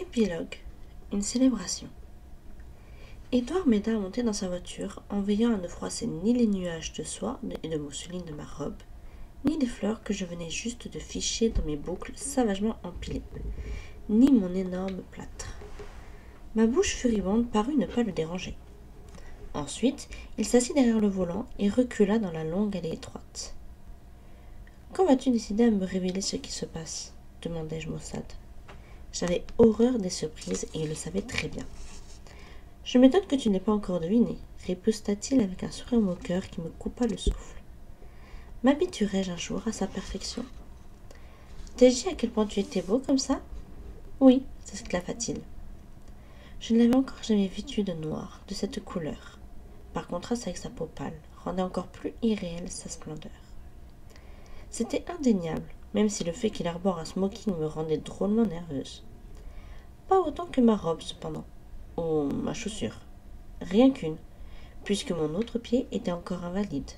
Épilogue. Une célébration. Édouard m'aida à monter dans sa voiture en veillant à ne froisser ni les nuages de soie et de mousseline de ma robe, ni les fleurs que je venais juste de ficher dans mes boucles savagement empilées, ni mon énorme plâtre. Ma bouche furibonde parut ne pas le déranger. Ensuite, il s'assit derrière le volant et recula dans la longue allée étroite. « Quand vas-tu décider à me révéler ce qui se passe ?» demandai-je maussade. J'avais horreur des surprises et il le savait très bien. « Je m'étonne que tu n'aies pas encore deviné, » riposta-t-il avec un sourire moqueur qui me coupa le souffle. M'habituerai-je un jour à sa perfection? T'ai-je dit à quel point tu étais beau comme ça? Oui, s'exclama-t-il. Je ne l'avais encore jamais vêtu de noir, de cette couleur. Par contraste avec sa peau pâle, rendait encore plus irréelle sa splendeur. C'était indéniable, même si le fait qu'il arbore un smoking me rendait drôlement nerveuse. Pas autant que ma robe, cependant, ou ma chaussure. Rien qu'une, puisque mon autre pied était encore invalide.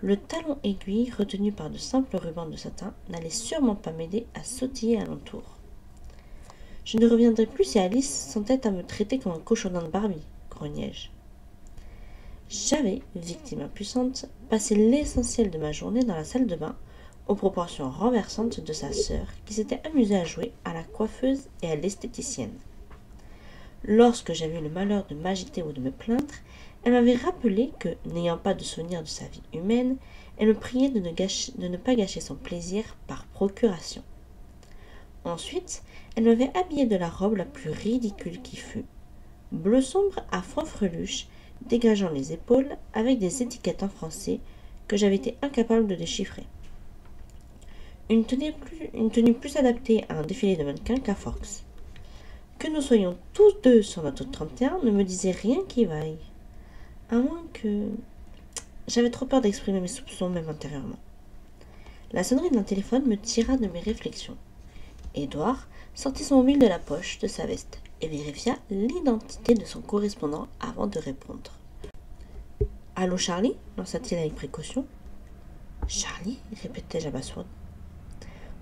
Le talon aiguille, retenu par de simples rubans de satin, n'allait sûrement pas m'aider à sautiller alentour. Je ne reviendrai plus si Alice s'entête à me traiter comme un cochonnin de Barbie, grognai-je. J'avais, victime impuissante, passé l'essentiel de ma journée dans la salle de bain, aux proportions renversantes de sa sœur, qui s'était amusée à jouer à la coiffeuse et à l'esthéticienne. Lorsque j'avais eu le malheur de m'agiter ou de me plaindre, elle m'avait rappelé que, n'ayant pas de souvenir de sa vie humaine, elle me priait de ne pas gâcher son plaisir par procuration. Ensuite, elle m'avait habillée de la robe la plus ridicule qui fût, bleu sombre à fanfreluche, dégageant les épaules avec des étiquettes en français que j'avais été incapable de déchiffrer. Une tenue plus adaptée à un défilé de mannequins qu'à Forks. Que nous soyons tous deux sur notre 31 ne me disait rien qui vaille. À moins que... J'avais trop peur d'exprimer mes soupçons même intérieurement. La sonnerie d'un téléphone me tira de mes réflexions. Édouard sortit son mobile de la poche de sa veste et vérifia l'identité de son correspondant avant de répondre. « Allô, Charlie » lança-t-il avec précaution. « Charlie » répétai-je abasourdi.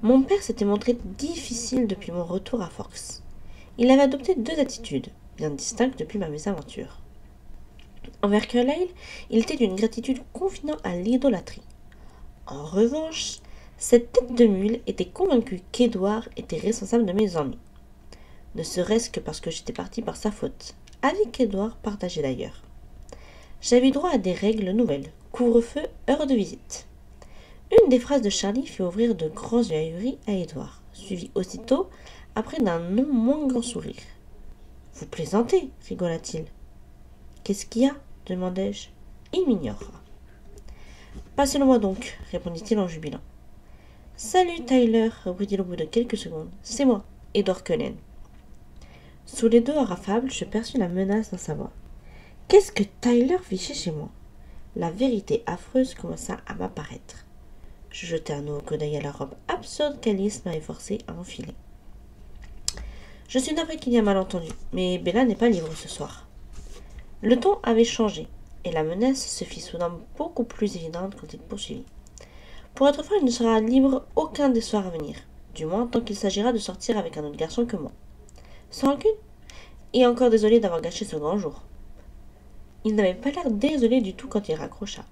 Mon père s'était montré difficile depuis mon retour à Forks. Il avait adopté deux attitudes, bien distinctes depuis ma mésaventure. Envers Carlyle, il était d'une gratitude confinant à l'idolâtrie. En revanche, cette tête de mule était convaincue qu'Édouard était responsable de mes ennuis. Ne serait-ce que parce que j'étais partie par sa faute, avis qu'Édouard partageait d'ailleurs. J'avais droit à des règles nouvelles, couvre-feu, heure de visite. Une des phrases de Charlie fit ouvrir de grands yeux ahuris à Édouard, suivi aussitôt après d'un non moins grand sourire. « Vous plaisantez » rigola-t-il. « Qu'est-ce qu'il y a » demandai-je. Il m'ignora. « Passez-le-moi donc » répondit-il en jubilant. « Salut Tyler » reprit-il au bout de quelques secondes. « C'est moi, Edward Cullen. » Sous les deux raffables, je perçus la menace dans sa voix. Qu'est-ce que Tyler fichait chez moi? La vérité affreuse commença à m'apparaître. Je jetai un nouveau coup d'œil à la robe absurde qu'Alice m'avait forcé à enfiler. Je suis navré qu'il y ait un malentendu, mais Bella n'est pas libre ce soir. Le ton avait changé, et la menace se fit soudain beaucoup plus évidente quand il poursuivit. Pour être franc, il ne sera libre aucun des soirs à venir, du moins tant qu'il s'agira de sortir avec un autre garçon que moi. Sans rancune? Et encore désolé d'avoir gâché ce grand jour. Il n'avait pas l'air désolé du tout quand il raccrocha.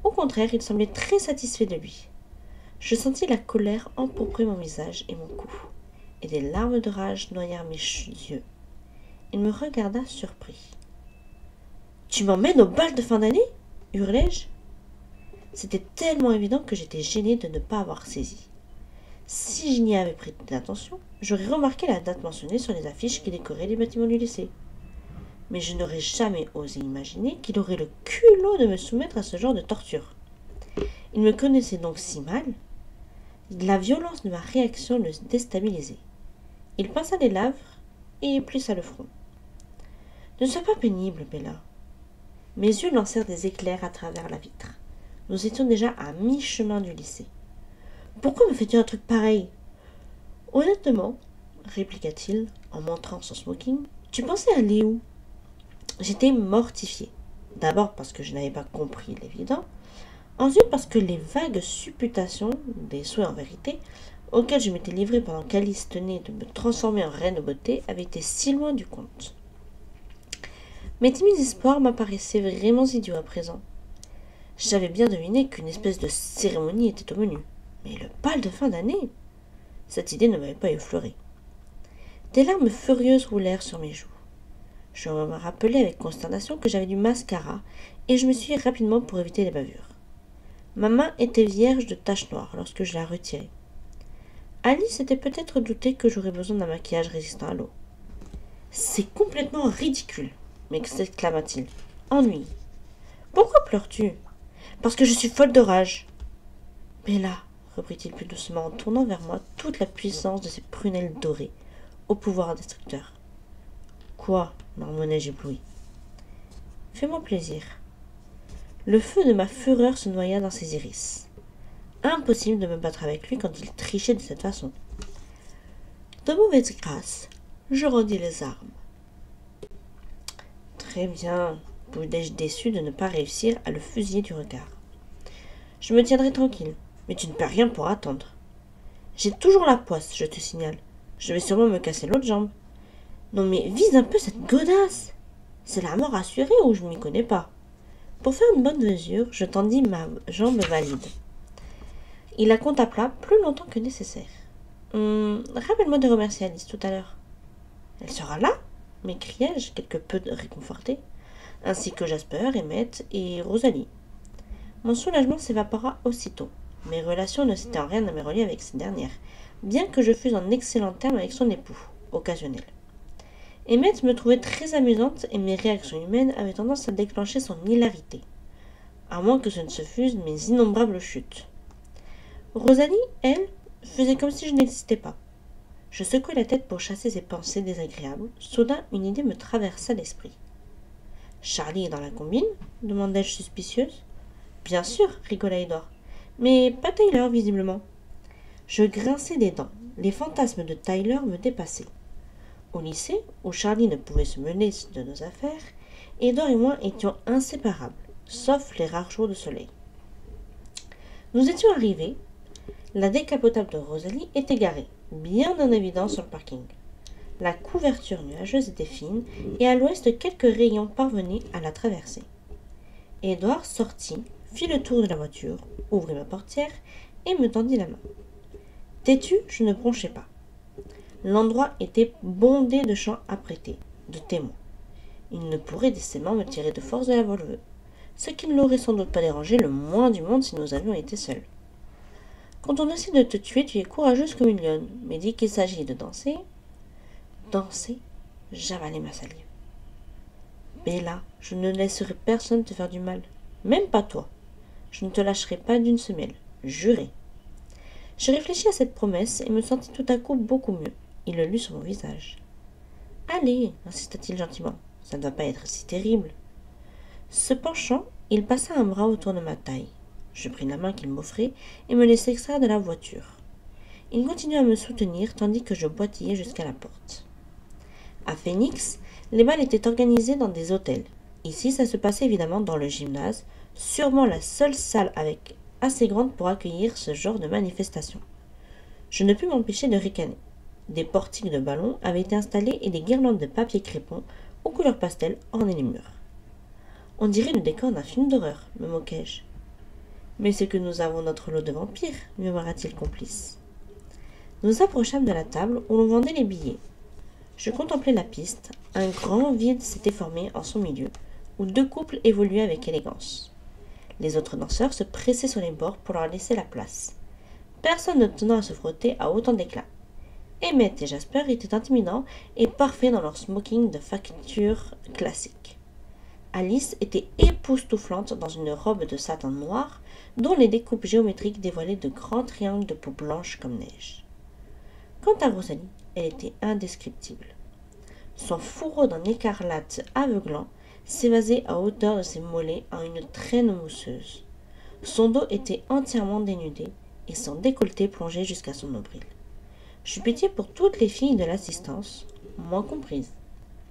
Au contraire, il semblait très satisfait de lui. Je sentis la colère empourprer mon visage et mon cou, et des larmes de rage noyèrent mes yeux. Il me regarda surpris. « Tu m'emmènes au bal de fin d'année » hurlai-je. C'était tellement évident que j'étais gênée de ne pas avoir saisi. Si je n'y avais prêté attention, j'aurais remarqué la date mentionnée sur les affiches qui décoraient les bâtiments du lycée. Mais je n'aurais jamais osé imaginer qu'il aurait le culot de me soumettre à ce genre de torture. Il me connaissait donc si mal. La violence de ma réaction le déstabilisait. Il pinça les lèvres et plissa le front. « Ne sois pas pénible, Bella. » Mes yeux lancèrent des éclairs à travers la vitre. Nous étions déjà à mi-chemin du lycée. « Pourquoi me fais-tu un truc pareil ?»« Honnêtement, » répliqua-t-il en montrant son smoking, « tu pensais aller où ?» J'étais mortifiée. D'abord parce que je n'avais pas compris l'évident. Ensuite parce que les vagues supputations, des souhaits en vérité, auquel je m'étais livrée pendant qu'Alice tenait de me transformer en reine de beauté avait été si loin du compte. Mes timides espoirs m'apparaissaient vraiment idiots à présent. J'avais bien deviné qu'une espèce de cérémonie était au menu, mais le bal de fin d'année, cette idée ne m'avait pas effleuré. Des larmes furieuses roulèrent sur mes joues. Je me rappelai avec consternation que j'avais du mascara et je me suis rapidement pour éviter les bavures. Ma main était vierge de taches noires lorsque je la retirai. Alice s'était peut-être douté que j'aurais besoin d'un maquillage résistant à l'eau. « C'est complètement ridicule !» m'exclama-t-il, ennuyé. « Pourquoi pleures-tu ?»« Parce que je suis folle de rage. »« Bella, reprit-il plus doucement en tournant vers moi toute la puissance de ses prunelles dorées, au pouvoir destructeur. Quoi, marmonnai-je ébloui. Fais-moi plaisir. Le feu de ma fureur se noya dans ses iris. Impossible de me battre avec lui quand il trichait de cette façon. De mauvaise grâce, je rendis les armes. Très bien, boudai-je déçu de ne pas réussir à le fusiller du regard. Je me tiendrai tranquille, mais tu ne peux rien pour attendre. J'ai toujours la poisse, je te signale. Je vais sûrement me casser l'autre jambe. Non mais vise un peu cette godasse. C'est la mort assurée ou je m'y connais pas. Pour faire une bonne mesure, je tendis ma jambe valide. Il la contempla plus longtemps que nécessaire. Rappelle-moi de remercier Alice tout à l'heure. Elle sera là, m'écriai-je, quelque peu réconforté, ainsi que Jasper, Emmett et Rosalie. Mon soulagement s'évapora aussitôt. Mes relations ne s'étaient en rien améliorées avec cette dernière, bien que je fusse en excellent terme avec son époux, occasionnel. Emmett me trouvait très amusante et mes réactions humaines avaient tendance à déclencher son hilarité, à moins que ce ne se fussent mes innombrables chutes. Rosalie, elle, faisait comme si je n'existais pas. Je secouai la tête pour chasser ces pensées désagréables. Soudain, une idée me traversa l'esprit. « Charlie est dans la combine ?» demandai-je suspicieuse. « Bien sûr, rigola Edward. Mais pas Tyler, visiblement. » Je grinçai des dents. Les fantasmes de Tyler me dépassaient. Au lycée, où Charlie ne pouvait se mêler de nos affaires, Edward et moi étions inséparables, sauf les rares jours de soleil. Nous étions arrivés. La décapotable de Rosalie était garée, bien en évidence sur le parking. La couverture nuageuse était fine, et à l'ouest quelques rayons parvenaient à la traverser. Edward sortit, fit le tour de la voiture, ouvrit ma portière et me tendit la main. Têtu, je ne bronchais pas. L'endroit était bondé de champs apprêtés, de témoins. Il ne pourrait décemment me tirer de force de la Volvo, ce qui ne l'aurait sans doute pas dérangé le moins du monde si nous avions été seuls. Quand on essaie de te tuer, tu es courageuse comme une lionne, mais dès qu'il s'agit de danser... Danser, j'avalai ma salive. Bella, je ne laisserai personne te faire du mal, même pas toi. Je ne te lâcherai pas d'une semelle, juré. Je réfléchis à cette promesse et me sentis tout à coup beaucoup mieux. Il le lut sur mon visage. « Allez, insista-t-il gentiment, ça ne va pas être si terrible. » Se penchant, il passa un bras autour de ma taille. Je pris la main qu'il m'offrait et me laissai extraire de la voiture. Il continua à me soutenir tandis que je boitillais jusqu'à la porte. À Phoenix, les bals étaient organisés dans des hôtels. Ici, ça se passait évidemment dans le gymnase, sûrement la seule salle assez grande pour accueillir ce genre de manifestation. Je ne pus m'empêcher de ricaner. Des portiques de ballons avaient été installés et des guirlandes de papier crépon aux couleurs pastel ornaient les murs. On dirait le décor d'un film d'horreur, me moquai-je. Mais c'est que nous avons notre lot de vampires, murmura-t-il complice. Nous approchâmes de la table où l'on vendait les billets. Je contemplais la piste. Un grand vide s'était formé en son milieu, où deux couples évoluaient avec élégance. Les autres danseurs se pressaient sur les bords pour leur laisser la place. Personne ne tenant à se frotter à autant d'éclat. Emmett et Jasper étaient intimidants et parfaits dans leur smoking de facture classique. Alice était époustouflante dans une robe de satin noir dont les découpes géométriques dévoilaient de grands triangles de peau blanche comme neige. Quant à Rosalie, elle était indescriptible. Son fourreau d'un écarlate aveuglant s'évasait à hauteur de ses mollets en une traîne mousseuse. Son dos était entièrement dénudé et son décolleté plongeait jusqu'à son nombril. J'eus pitié pour toutes les filles de l'assistance, moi comprise.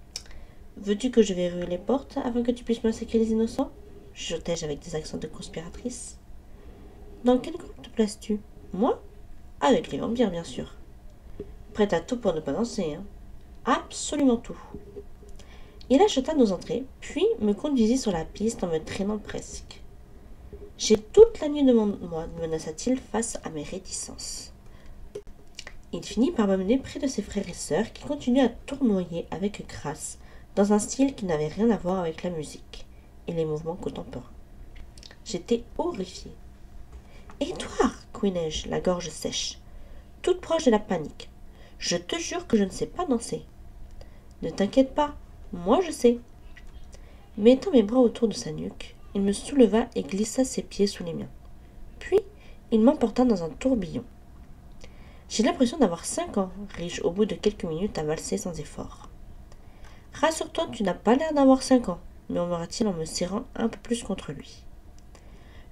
« Veux-tu que je verrouille les portes afin que tu puisses massacrer les innocents ?» chuchotai-je avec des accents de conspiratrice. « Dans quel groupe te places-tu ? Moi ? Avec les vampires, bien sûr. Prête à tout pour ne pas danser, hein. Absolument tout. Il acheta nos entrées, puis me conduisit sur la piste en me traînant presque. J'ai toute la nuit devant moi, menaça-t-il face à mes réticences. Il finit par m'amener près de ses frères et sœurs qui continuaient à tournoyer avec grâce dans un style qui n'avait rien à voir avec la musique et les mouvements contemporains. J'étais horrifiée. « Édouard » couinai-je, la gorge sèche, toute proche de la panique. « Je te jure que je ne sais pas danser. »« Ne t'inquiète pas, moi je sais. » Mettant mes bras autour de sa nuque, il me souleva et glissa ses pieds sous les miens. Puis, il m'emporta dans un tourbillon. J'ai l'impression d'avoir 5 ans, ris-je au bout de quelques minutes à valser sans effort. Rassure-toi, tu n'as pas l'air d'avoir 5 ans, murmura-t-il en me serrant un peu plus contre lui.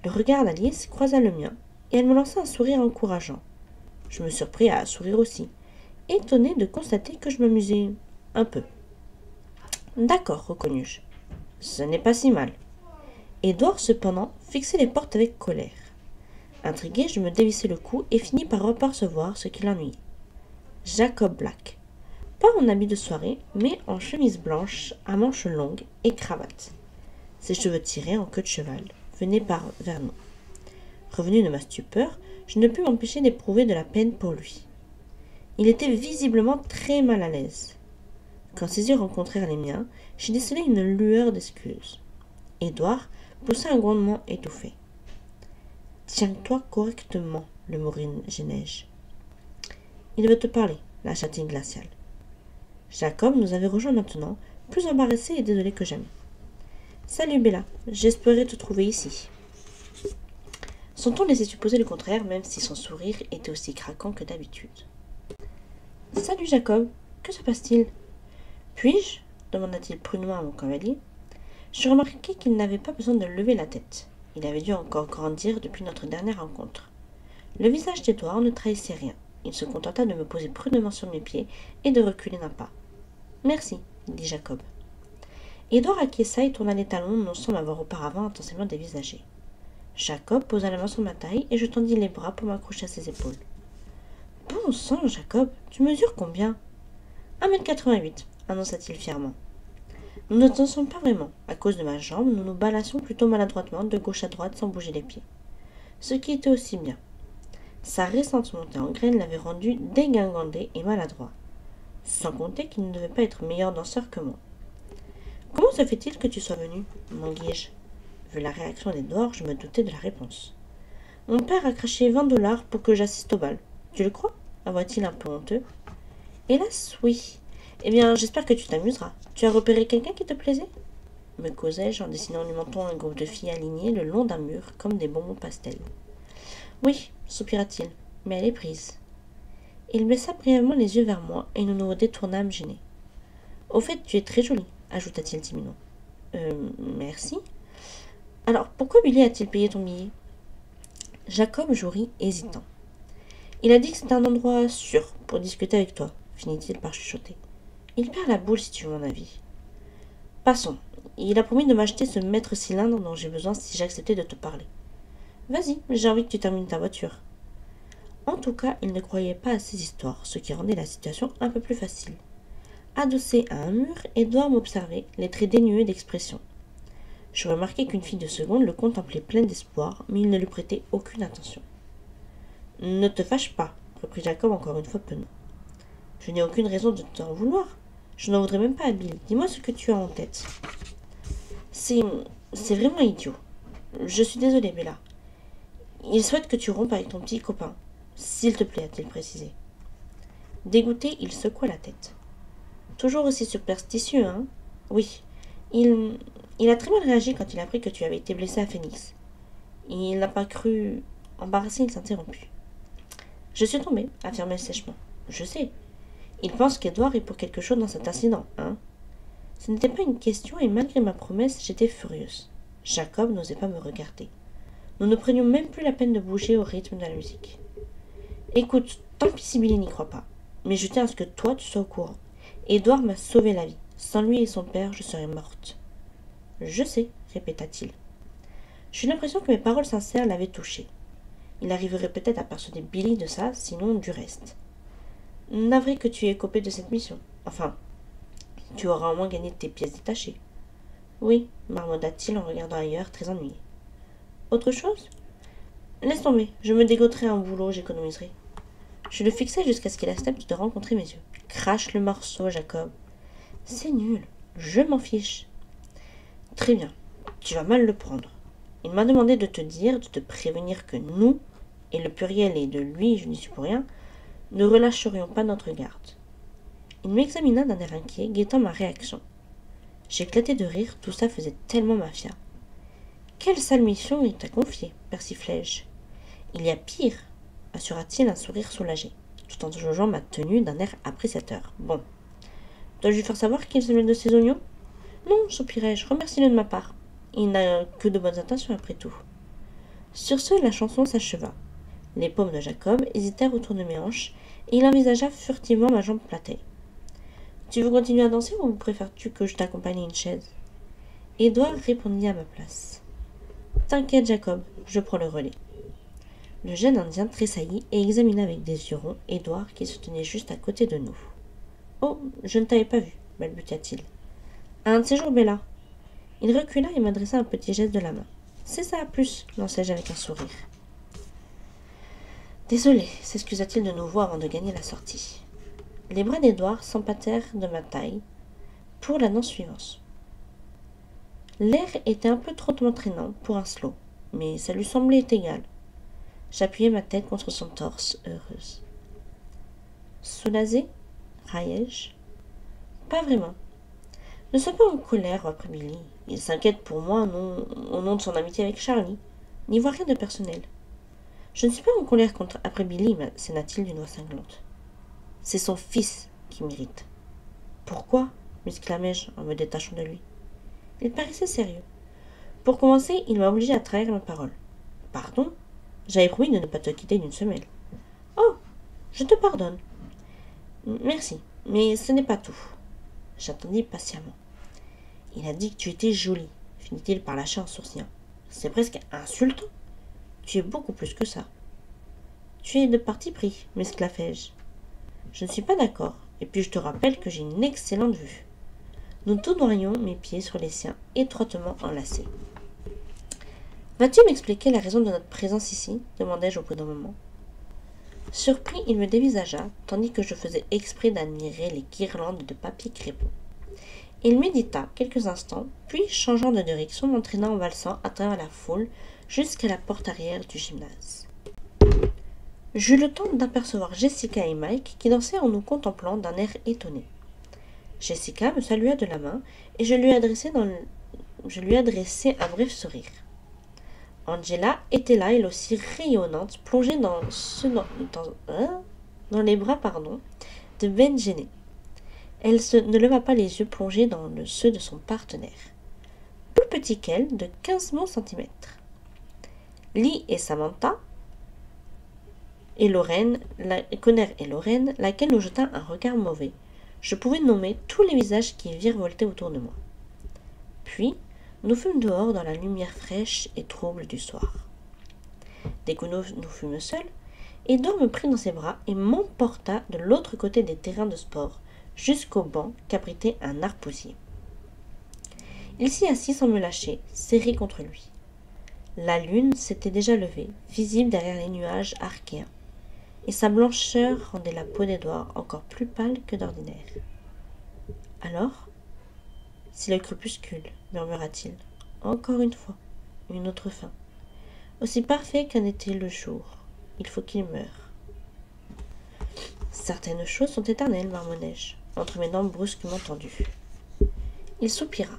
Le regard d'Alice croisa le mien, et elle me lança un sourire encourageant. Je me surpris à sourire aussi, étonné de constater que je m'amusais un peu. D'accord, reconnus-je. Ce n'est pas si mal. Édouard, cependant, fixait les portes avec colère. Intrigué, je me dévissai le cou et finis par apercevoir ce qui l'ennuyait. Jacob Black. Pas en habit de soirée, mais en chemise blanche, à manches longues et cravate. Ses cheveux tirés en queue de cheval venaient vers nous. Revenu de ma stupeur, je ne pus m'empêcher d'éprouver de la peine pour lui. Il était visiblement très mal à l'aise. Quand ses yeux rencontrèrent les miens, j'ai décelé une lueur d'excuse. Édouard poussa un grondement étouffé. « Tiens-toi correctement, le murmurai-je. Il veut te parler, lâcha-t-il glacial. Jacob nous avait rejoints maintenant, plus embarrassé et désolé que jamais. « Salut Bella, j'espérais te trouver ici. » Son ton laissait supposer le contraire, même si son sourire était aussi craquant que d'habitude. « Salut Jacob, que se passe-t-il » Puis-je demanda-t-il prudemment à mon cavalier. Je remarquai qu'il n'avait pas besoin de lever la tête. Il avait dû encore grandir depuis notre dernière rencontre. Le visage d'Édouard ne trahissait rien. Il se contenta de me poser prudemment sur mes pieds et de reculer d'un pas. « Merci, » dit Jacob. Édouard acquiesça et tourna les talons, non sans m'avoir auparavant intensément dévisagé. Jacob posa la main sur ma taille et je tendis les bras pour m'accrocher à ses épaules. « Bon sang, Jacob, tu mesures combien ?»« 1,88 m, annonça-t-il fièrement. Nous ne dansons pas vraiment. À cause de ma jambe, nous nous balancions plutôt maladroitement de gauche à droite sans bouger les pieds. Ce qui était aussi bien. Sa récente montée en graine l'avait rendu dégingandé et maladroit. Sans compter qu'il ne devait pas être meilleur danseur que moi. « Comment se fait-il que tu sois venu » m'enguis-je. Vu la réaction d'Édouard, je me doutais de la réponse. « Mon père a craché 20 $ pour que j'assiste au bal. Tu le crois » avoua-t-il un peu honteux. « Hélas, oui. Eh bien, j'espère que tu t'amuseras. Tu as repéré quelqu'un qui te plaisait » me causai-je en dessinant du menton un groupe de filles alignées le long d'un mur comme des bonbons pastels. « Oui, soupira-t-il, mais elle est prise. » Il baissa brièvement les yeux vers moi et nous nous détournâmes gênés. « Au fait, tu es très jolie, » ajouta-t-il timidement. Merci. Alors, pourquoi Billy a-t-il payé ton billet » Jacob jouit, hésitant. « Il a dit que c'était un endroit sûr pour discuter avec toi, » finit-il par chuchoter. « Il perd la boule si tu veux mon avis. » Passons. Il a promis de m'acheter ce mètre cylindre dont j'ai besoin si j'acceptais de te parler. Vas-y, j'ai envie que tu termines ta voiture. En tout cas, il ne croyait pas à ces histoires, ce qui rendait la situation un peu plus facile. Adossé à un mur, Édouard m'observait, les traits dénués d'expression. Je remarquai qu'une fille de seconde le contemplait pleine d'espoir, mais il ne lui prêtait aucune attention. « Ne te fâche pas, » reprit Jacob encore une fois penaud. « Je n'ai aucune raison de t'en vouloir. Je n'en voudrais même pas à Bill. Dis-moi ce que tu as en tête. » C'est vraiment idiot. Je suis désolée, Bella. Il souhaite que tu rompes avec ton petit copain. S'il te plaît, a-t-il précisé. Dégoûté, il secoua la tête. Toujours aussi superstitieux, hein? Oui. Il a très mal réagi quand il a appris que tu avais été blessé à Phoenix. Il n'a pas cru... Embarrassé, il s'interrompit. Je suis tombée, affirmai sèchement. Je sais. Il pense qu'Édouard est pour quelque chose dans cet incident, hein? Ce n'était pas une question et malgré ma promesse, j'étais furieuse. Jacob n'osait pas me regarder. Nous ne prenions même plus la peine de bouger au rythme de la musique. Écoute, tant pis si Billy n'y croit pas, mais je tiens à ce que toi tu sois au courant. Édouard m'a sauvé la vie. Sans lui et son père, je serais morte. Je sais, répéta-t-il. J'eus l'impression que mes paroles sincères l'avaient touché. Il arriverait peut-être à persuader Billy de ça, sinon du reste. Navré que tu aies copé de cette mission. Enfin, tu auras au moins gagné tes pièces détachées. Oui, marmotta-t-il en regardant ailleurs, très ennuyé. Autre chose? Laisse tomber, je me dégoterai un boulot, j'économiserai. Je le fixai jusqu'à ce qu'il accepte de rencontrer mes yeux. Crache le morceau, Jacob. C'est nul, je m'en fiche. Très bien, tu vas mal le prendre. Il m'a demandé de te dire, de te prévenir que nous, et le pluriel est de lui, je n'y suis pour rien, ne relâcherions pas notre garde. Il m'examina d'un air inquiet, guettant ma réaction. J'éclatai de rire, tout ça faisait tellement mafia. Quelle sale mission il t'a confiée, persiflai-je. Il y a pire, assura-t-il un sourire soulagé, tout en jaugeant ma tenue d'un air appréciateur. Bon. Dois-je lui faire savoir qu'il se mêle de ses oignons? Non, soupirai-je, remercie-le de ma part. Il n'a que de bonnes intentions après tout. Sur ce, la chanson s'acheva. Les paumes de Jacob hésitèrent autour de mes hanches, et il envisagea furtivement ma jambe platée. Tu veux continuer à danser ou préfères-tu que je t'accompagne à une chaise? Édouard répondit à ma place. T'inquiète, Jacob, je prends le relais. Le jeune Indien tressaillit et examina avec des yeux ronds Édouard qui se tenait juste à côté de nous. Oh, je ne t'avais pas vu, balbutia-t-il. Un de ces jours, Bella. Il recula et m'adressa un petit geste de la main. C'est ça, plus, lançai-je avec un sourire. Désolé, s'excusa-t-il de nouveau avant de gagner la sortie. Les bras d'Édouard s'empâtèrent de ma taille pour la danse suivante. L'air était un peu trop entraînant pour un slow, mais ça lui semblait égal. J'appuyai ma tête contre son torse, heureuse. Soulagée? Raillai-je. Pas vraiment. Ne sois pas en colère après Billy. Il s'inquiète pour moi au nom de son amitié avec Charlie. N'y vois rien de personnel. Je ne suis pas en colère contre après Billy, s'éna-t-il d'une voix cinglante. C'est son fils qui m'irrite. Pourquoi? M'exclamai-je en me détachant de lui. Il paraissait sérieux. Pour commencer, il m'a obligé à trahir ma parole. Pardon? J'avais promis de ne pas te quitter d'une semelle. Oh, je te pardonne. Merci, mais ce n'est pas tout. J'attendis patiemment. Il a dit que tu étais jolie, finit-il par lâcher un sourcillant. C'est presque insultant. Tu es beaucoup plus que ça. Tu es de parti pris, m'esclaffai-je. Je ne suis pas d'accord, et puis je te rappelle que j'ai une excellente vue. Nous tournerions mes pieds sur les siens, étroitement enlacés. Vas-tu m'expliquer la raison de notre présence ici? Demandai-je au bout d'un moment. Surpris, il me dévisagea, tandis que je faisais exprès d'admirer les guirlandes de papier crépon. Il médita quelques instants, puis, changeant de direction, m'entraîna en valsant à travers la foule jusqu'à la porte arrière du gymnase. J'eus le temps d'apercevoir Jessica et Mike qui dansaient en nous contemplant d'un air étonné. Jessica me salua de la main et je lui adressai un bref sourire. Angela était là, elle aussi rayonnante, plongée dans les bras de Ben Gêné. Elle ne leva pas les yeux plongés dans ceux de son partenaire, plus petit qu'elle, de 15 bons centimètres. Lee et Samantha et Lorraine, Connor et Lorraine, laquelle nous jeta un regard mauvais. Je pouvais nommer tous les visages qui virevoltaient autour de moi. Puis, nous fûmes dehors dans la lumière fraîche et trouble du soir. Dès que nous fûmes seuls, Edouard me prit dans ses bras et m'emporta de l'autre côté des terrains de sport, jusqu'au banc qu'abritait un arbousier. Il s'y assit sans me lâcher, serré contre lui. La lune s'était déjà levée, visible derrière les nuages archéens, et sa blancheur rendait la peau d'Edouard encore plus pâle que d'ordinaire. Alors, c'est le crépuscule, murmura-t-il. Encore une fois, une autre fin. Aussi parfait qu'en était le jour. Il faut qu'il meure. Certaines choses sont éternelles, marmonnai-je, entre mes dents brusquement tendues. Il soupira.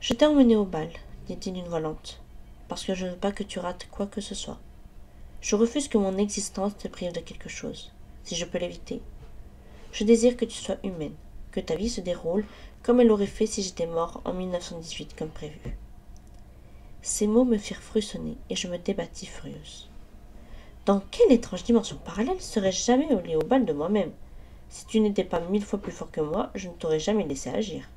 Je t'ai emmené au bal, dit-il d'une voix lente, parce que je ne veux pas que tu rates quoi que ce soit. Je refuse que mon existence te prive de quelque chose, si je peux l'éviter. Je désire que tu sois humaine, que ta vie se déroule comme elle aurait fait si j'étais mort en 1918 comme prévu. Ces mots me firent frissonner et je me débattis furieuse. Dans quelle étrange dimension parallèle serais-je jamais allée au bal de moi-même? Si tu n'étais pas 1000 fois plus fort que moi, je ne t'aurais jamais laissé agir.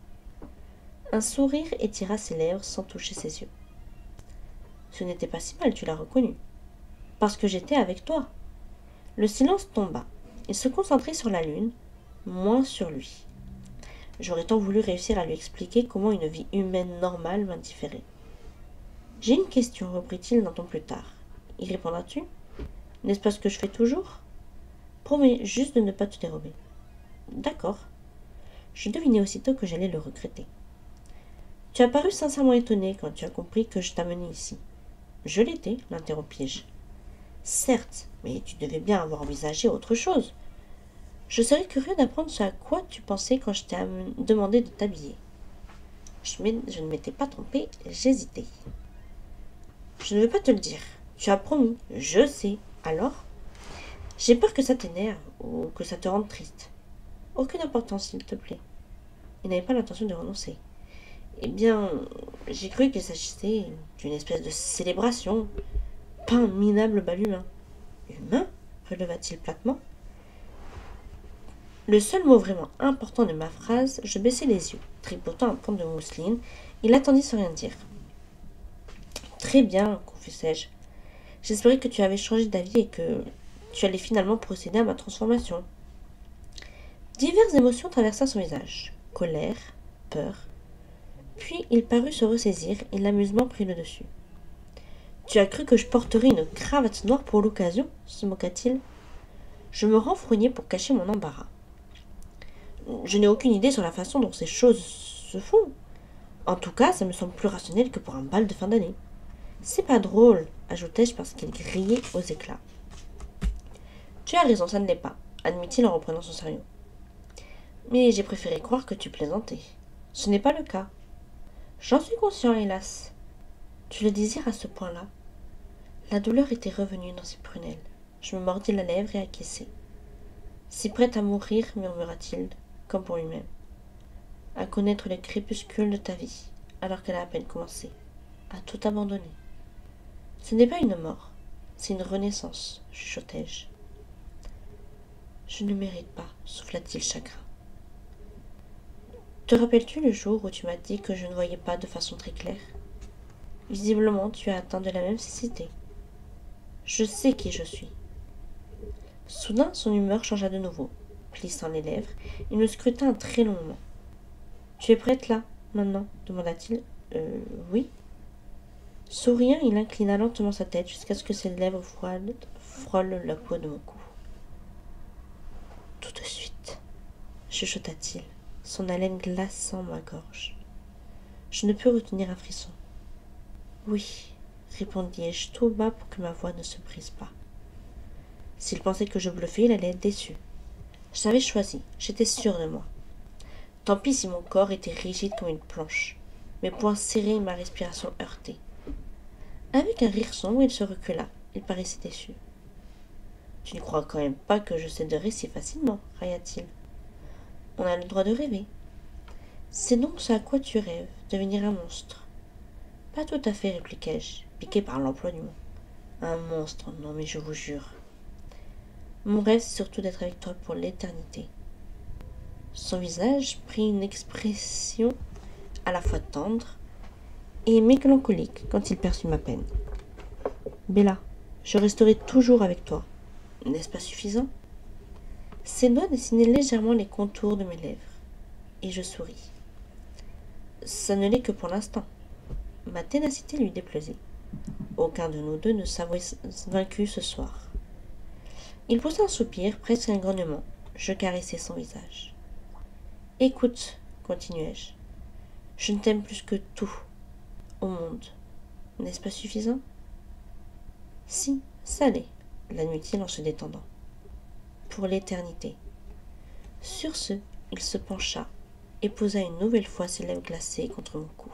Un sourire étira ses lèvres sans toucher ses yeux. Ce n'était pas si mal, tu l'as reconnu. Parce que j'étais avec toi. Le silence tomba. Il se concentrait sur la lune, moins sur lui. J'aurais tant voulu réussir à lui expliquer comment une vie humaine normale m'indifférait. J'ai une question, reprit-il d'un ton plus tard. Y répondras-tu? N'est-ce pas ce que je fais toujours? Promets juste de ne pas te dérober. D'accord. Je devinais aussitôt que j'allais le regretter. Tu as paru sincèrement étonné quand tu as compris que je t'amenais ici. Je l'étais, l'interrompis-je. Certes, mais tu devais bien avoir envisagé autre chose. Je serais curieux d'apprendre ce à quoi tu pensais quand je t'ai demandé de t'habiller. Je ne m'étais pas trompée, j'hésitais. Je ne veux pas te le dire. Tu as promis, je sais. Alors? J'ai peur que ça t'énerve ou que ça te rende triste. Aucune importance, s'il te plaît. Il n'avait pas l'intention de renoncer. Eh bien, j'ai cru qu'il s'agissait d'une espèce de célébration, pas un minable bal humain. Humain? Releva-t-il platement. Le seul mot vraiment important de ma phrase, je baissai les yeux, tripotant un pan de mousseline, et l'attendis sans rien dire. Très bien, confessai-je. J'espérais que tu avais changé d'avis et que tu allais finalement procéder à ma transformation. Diverses émotions traversèrent son visage. Colère, peur. Puis il parut se ressaisir et l'amusement prit le dessus. Tu as cru que je porterais une cravate noire pour l'occasion? Se moqua-t-il. Je me renfrognai pour cacher mon embarras. Je n'ai aucune idée sur la façon dont ces choses se font. En tout cas, ça me semble plus rationnel que pour un bal de fin d'année. C'est pas drôle, ajoutai-je parce qu'il riait aux éclats. Tu as raison, ça ne l'est pas, admit-il en reprenant son sérieux. Mais j'ai préféré croire que tu plaisantais. Ce n'est pas le cas. J'en suis conscient, hélas. Tu le désires à ce point-là? La douleur était revenue dans ses prunelles. Je me mordis la lèvre et acquiesçai. Si prête à mourir, murmura-t-il, comme pour lui-même, à connaître le crépuscule de ta vie, alors qu'elle a à peine commencé, à tout abandonner. Ce n'est pas une mort, c'est une renaissance, chuchotai-je. Je ne mérite pas, souffla-t-il chagrin. Te rappelles-tu le jour où tu m'as dit que je ne voyais pas de façon très claire? Visiblement, tu as atteint de la même cécité. Je sais qui je suis. Soudain, son humeur changea de nouveau. Plissant les lèvres, il me scruta un très long moment. Tu es prête là, maintenant? Demanda-t-il. Oui. Souriant, il inclina lentement sa tête jusqu'à ce que ses lèvres froides frôlent la peau de mon cou. Tout de suite, chuchota-t-il, son haleine glaçant ma gorge. Je ne pus retenir un frisson. Oui, répondis-je tout bas pour que ma voix ne se brise pas. S'il pensait que je bluffais, il allait être déçu. J'avais choisi, j'étais sûre de moi. Tant pis si mon corps était rigide comme une planche, mes poings serrés et ma respiration heurtée. Avec un rire sombre, il se recula. Il paraissait déçu. Tu ne crois quand même pas que je céderai si facilement, railla-t-il. On a le droit de rêver. C'est donc ce à quoi tu rêves, devenir un monstre. Pas tout à fait, répliquai-je, piqué par l'emploi du mot. Un monstre, non mais je vous jure. Mon rêve, c'est surtout d'être avec toi pour l'éternité. Son visage prit une expression à la fois tendre et mélancolique quand il perçut ma peine. Bella, je resterai toujours avec toi. N'est-ce pas suffisant? Ses doigts dessinaient légèrement les contours de mes lèvres, et je souris. Ça ne l'est que pour l'instant. Ma ténacité lui déplaisait. Aucun de nous deux ne s'avouait vaincu ce soir. Il poussa un soupir, presque un grognement. Je caressai son visage. Écoute, continuai-je, je ne t'aime plus que tout au monde. N'est-ce pas suffisant? Si, ça l'est, l'admit-il en se détendant. Pour l'éternité. Sur ce, il se pencha et posa une nouvelle fois ses lèvres glacées contre mon cou.